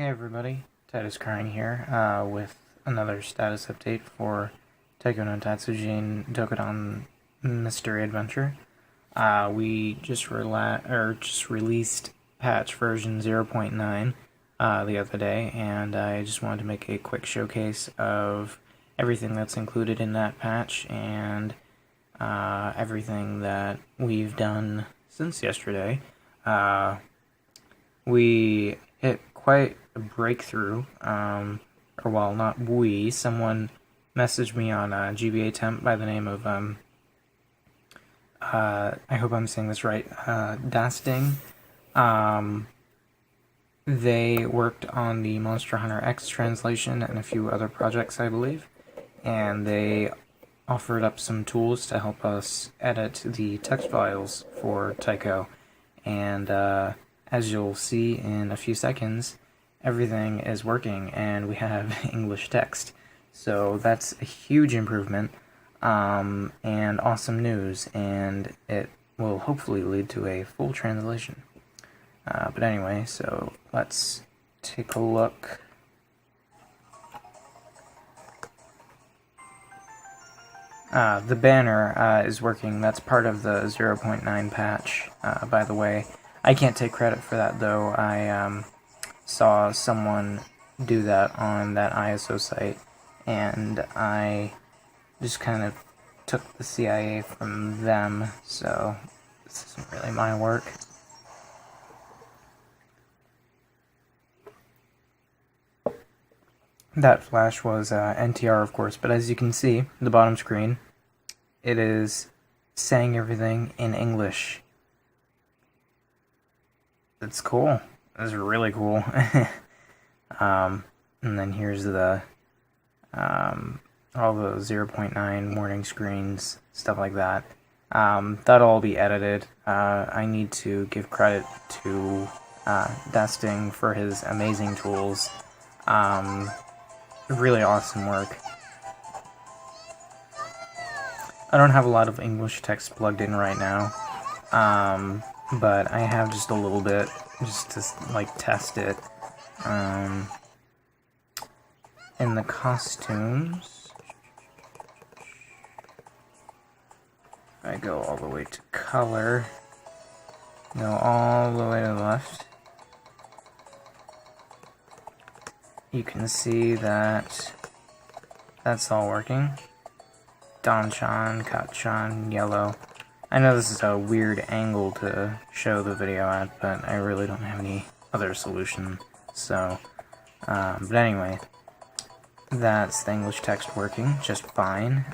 Hey everybody, Titus Crying here, with another status update for Taiko no Tatsujin Dokodon Mystery Adventure. We just released patch version 0.9 the other day, and I just wanted to make a quick showcase of everything that's included in that patch and everything that we've done since yesterday. We hit quite a breakthrough, or well, not we, someone messaged me on GBA Temp by the name of, I hope I'm saying this right, Dasting. They worked on the Monster Hunter X translation and a few other projects, I believe, and they offered up some tools to help us edit the text files for Taiko, and as you'll see in a few seconds, everything is working and we have English text. So that's a huge improvement and awesome news, and it will hopefully lead to a full translation. But anyway, so let's take a look. The banner is working. That's part of the 0.9 patch, by the way. I can't take credit for that, though. I saw someone do that on that ISO site, and I just kind of took the CIA from them, so this isn't really my work. That flash was NTR, of course, but as you can see, the bottom screen, it is saying everything in English. That's cool. That's really cool. And then here's the all the 0.9 warning screens, stuff like that. That'll all be edited. I need to give credit to Dasting for his amazing tools. Really awesome work. I don't have a lot of English text plugged in right now, but I have just a little bit, just to like test it. In the costumes, I go all the way to color, go all the way to the left. You can see that that's all working. Don-chan, Kat-chan, yellow. I know this is a weird angle to show the video at, but I really don't have any other solution, so, but anyway, that's the English text working just fine.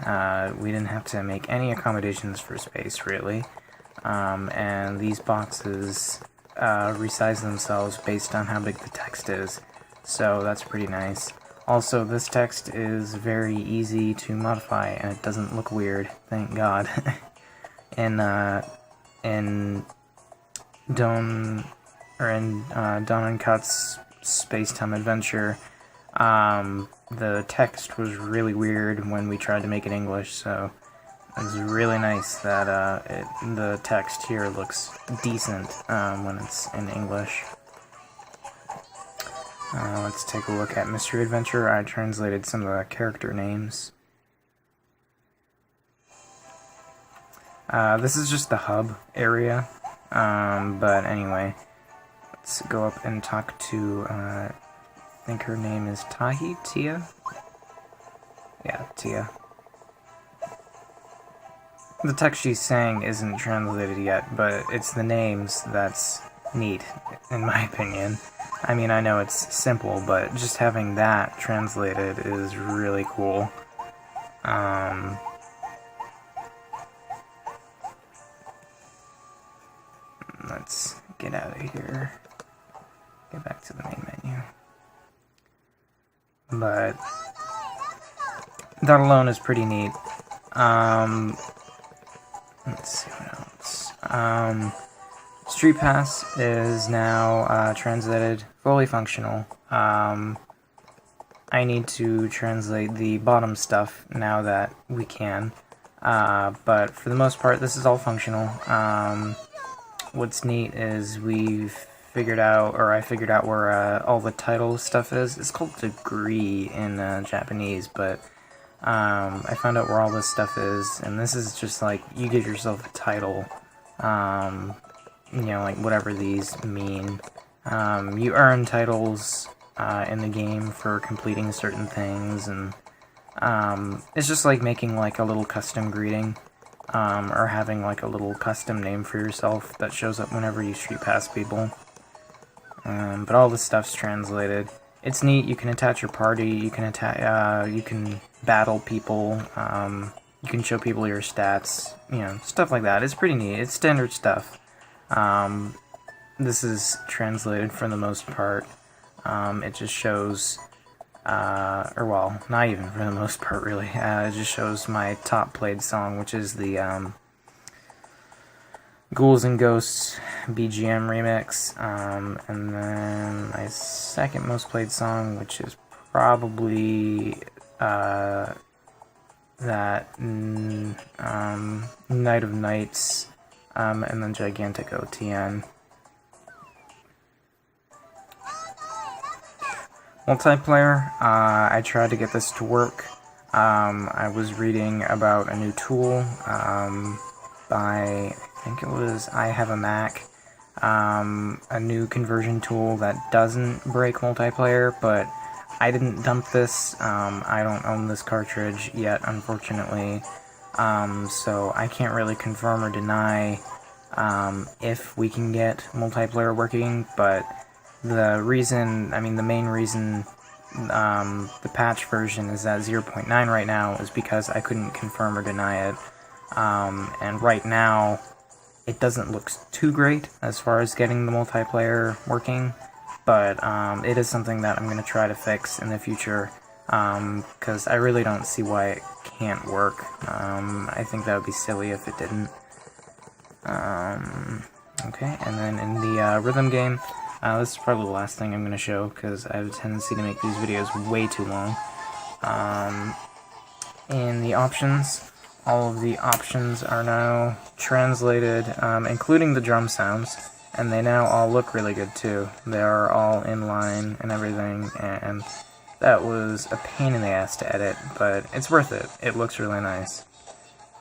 We didn't have to make any accommodations for space, really, and these boxes resize themselves based on how big the text is, so that's pretty nice. Also, this text is very easy to modify, and it doesn't look weird, thank God. In Don and Cut's Space-Time Adventure, the text was really weird when we tried to make it English, so it's really nice that the text here looks decent when it's in English. Let's take a look at Mystery Adventure. I translated some of the character names. This is just the hub area, but anyway, let's go up and talk to, I think her name is Tia? Yeah, Tia. The text she's saying isn't translated yet, but it's the names that's neat, in my opinion. I mean, I know it's simple, but just having that translated is really cool. Let's get out of here. Get back to the main menu. But that alone is pretty neat. Let's see what else. Street Pass is now translated, fully functional. I need to translate the bottom stuff now that we can. But for the most part, this is all functional. What's neat is we've figured out, or I figured out where all the title stuff is. It's called degree in Japanese, but I found out where all this stuff is, and this is just like, you give yourself a title, you know, like whatever these mean. You earn titles in the game for completing certain things, and it's just like making like a little custom greeting, or having like a little custom name for yourself that shows up whenever you street pass people. But all this stuff's translated. It's neat. You can attach your party. You can you can battle people. You can show people your stats. You know, stuff like that. It's pretty neat. It's standard stuff. This is translated for the most part. It just shows, or well, not even for the most part, really. It just shows my top played song, which is the Ghouls and Ghosts BGM remix, and then my second most played song, which is probably that Night of Nights, and then Gigantic OTN. Multiplayer, I tried to get this to work. I was reading about a new tool by, I think it was I Have a Mac, a new conversion tool that doesn't break multiplayer, but I didn't dump this. I don't own this cartridge yet, unfortunately, so I can't really confirm or deny if we can get multiplayer working, but the reason, I mean the main reason the patch version is at 0.9 right now is because I couldn't confirm or deny it, and right now it doesn't look too great as far as getting the multiplayer working, but it is something that I'm going to try to fix in the future, because I really don't see why it can't work. I think that would be silly if it didn't. Okay, and then in the rhythm game, this is probably the last thing I'm going to show, because I have a tendency to make these videos way too long. In the options, all of the options are now translated, including the drum sounds, and they now all look really good too. They are all in line and everything, and that was a pain in the ass to edit, but it's worth it. It looks really nice.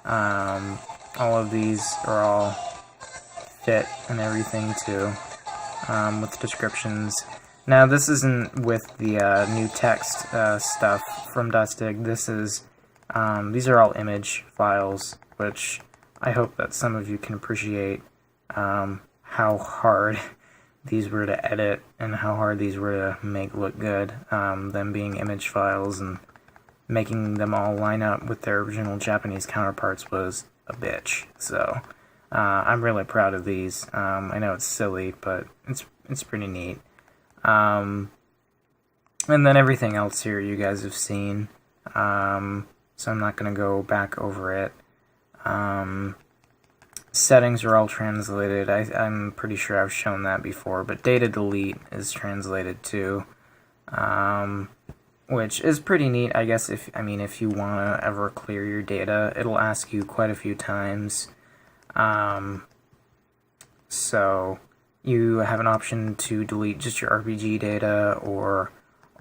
All of these are all fit and everything too, with descriptions. Now this isn't with the new text stuff from Dustig. This is these are all image files, which I hope that some of you can appreciate how hard these were to edit and how hard these were to make look good. Them being image files and making them all line up with their original Japanese counterparts was a bitch. So I'm really proud of these. I know it's silly, but it's pretty neat. And then everything else here you guys have seen. So I'm not going to go back over it. Settings are all translated. I'm pretty sure I've shown that before, but data delete is translated too, which is pretty neat, I guess. If you want to ever clear your data, it'll ask you quite a few times. So you have an option to delete just your RPG data or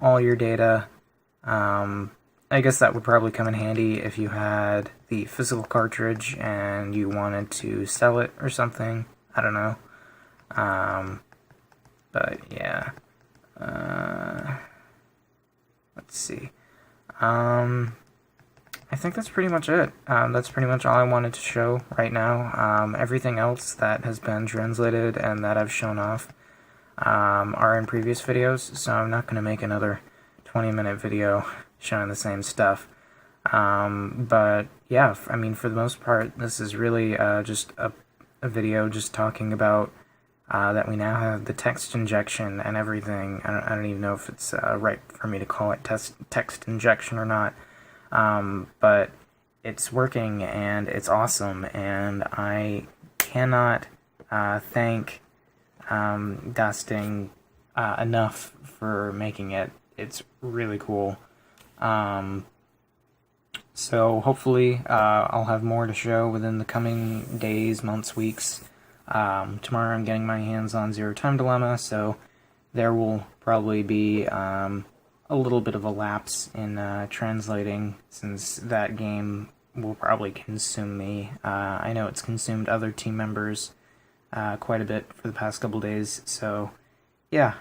all your data. I guess that would probably come in handy if you had the physical cartridge and you wanted to sell it or something. I don't know. But yeah. Let's see. I think that's pretty much it. That's pretty much all I wanted to show right now. Everything else that has been translated and that I've shown off are in previous videos, so I'm not going to make another 20-minute video showing the same stuff. But yeah, for the most part, this is really just a video just talking about that we now have the text injection and everything. I don't even know if it's right for me to call it text injection or not. But it's working and it's awesome, and I cannot thank Dusting enough for making it. It's really cool. So hopefully I'll have more to show within the coming days, months, weeks. Tomorrow I'm getting my hands on Zero Time Dilemma, so there will probably be a little bit of a lapse in translating, since that game will probably consume me. I know it's consumed other team members quite a bit for the past couple days, so yeah.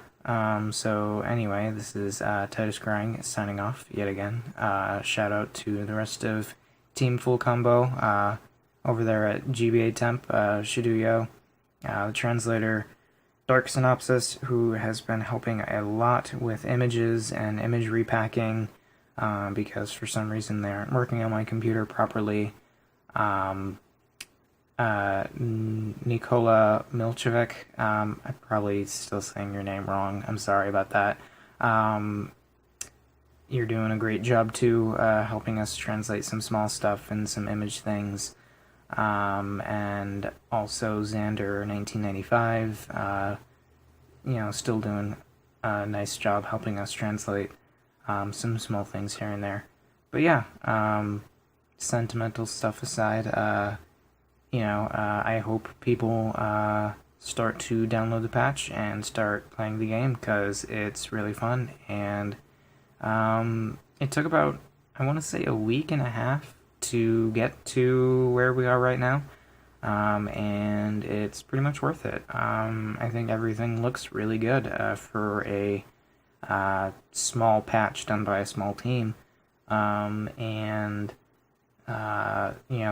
So anyway, this is Titus Grang signing off yet again. Shout out to the rest of Team Full Combo over there at GBA Temp, Shiduyo, the translator Dark Synopsis, who has been helping a lot with images and image repacking, because for some reason they aren't working on my computer properly. Nikola Milchevik, I'm probably still saying your name wrong, I'm sorry about that. You're doing a great job too, helping us translate some small stuff and some image things. And also Xander 1995, still doing a nice job helping us translate some small things here and there. But yeah, sentimental stuff aside, I hope people start to download the patch and start playing the game, because it's really fun. And it took about, I want to say, a week and a half to get to where we are right now, and it's pretty much worth it. I think everything looks really good for a small patch done by a small team, and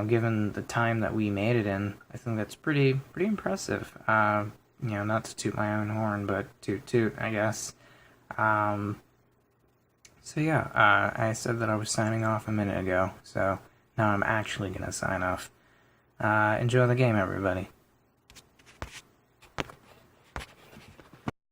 given the time that we made it in, I think that's pretty impressive. Not to toot my own horn, but toot, I guess. So yeah, I said that I was signing off a minute ago, so now I'm actually gonna sign off. Enjoy the game, everybody.